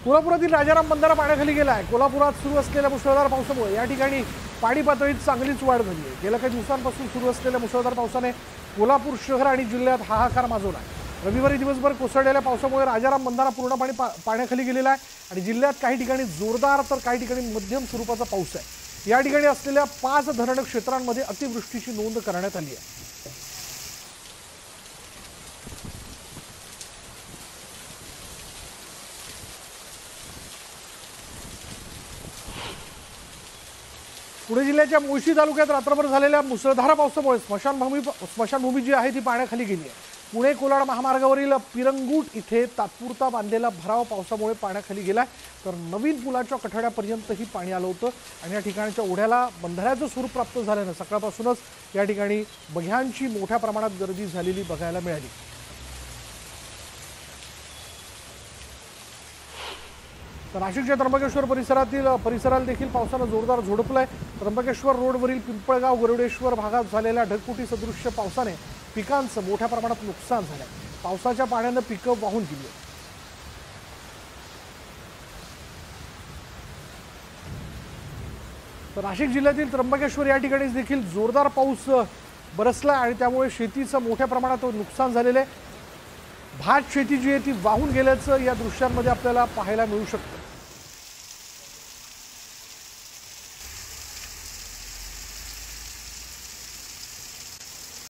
कोल्हापुरातील राजाराम बंधारा पाण्याखाली गेला आहे। कोल्हापुरात सुरू असलेल्या मुसळधार पावसामुळे या ठिकाणी पाणी पातळीत चांगलीच वाढ झाली आहे। गेल्या काही दिवसांपासून सुरू असलेल्या मुसळधार पावसाने कोल्हापूर शहर आणि जिल्ह्यात हाहाकार माजवला आहे। रविवारी दिवसभर कोसळलेल्या पावसामुळे राजाराम बंधारा पूर्णपणे पाण्याखाली गेलेला आहे आणि जिल्ह्यात काही ठिकाणी जोरदार तर काही ठिकाणी मध्यम स्वरूपाचा पाऊस आहे। या ठिकाणी असलेल्या 5 धरण क्षेत्रांमध्ये अतिवृष्टीची नोंद करण्यात आली आहे। पुणे जिल्ह्याच्या मुळशी तालुक्यात रात्रभर झालेल्या मुसळधार पावसामुळे स्मशानभूमी जी आहे ती पाण्याखाली गेली आहे। पुणे कोलाड महामार्गावरील पिरंगूट इथे तात्पुरता बांधलेला भराव पावसामुळे पाण्याखाली गेलाय, तर नवीन पुलाच्या कठड्यापर्यंतही पाणी आलं होतं आणि या ठिकाणच्या ओढ्याला बंधाऱ्याचं स्वरूप प्राप्त झाल्यानं सकाळपासूनच या ठिकाणी बघ्यांची मोठ्या प्रमाणात गर्दी झालेली बघायला मिळाली। तर नाशिकच्या त्र्यंबकेश्वर परिसराला देखील पावसानं जोरदार झोडपलंय। त्र्यंबकेश्वर रोडवरील पिंपळगाव गरुडेश्वर भागात झालेल्या ढगफुटी सदृश्य पावसाने पिकांचं मोठ्या प्रमाणात नुकसान झालंय। पावसाच्या पाण्यानं पिकं वाहून गेली। तर नाशिक जिल्ह्यातील त्र्यंबकेश्वर या ठिकाणी देखील जोरदार पाऊस बरसला आणि त्यामुळे शेतीचं मोठ्या प्रमाणात नुकसान झालेलं आहे। भात शेती जी आहे ती वाहून गेल्याचं या दृश्यांमध्ये आपल्याला पाहायला मिळू शकतं।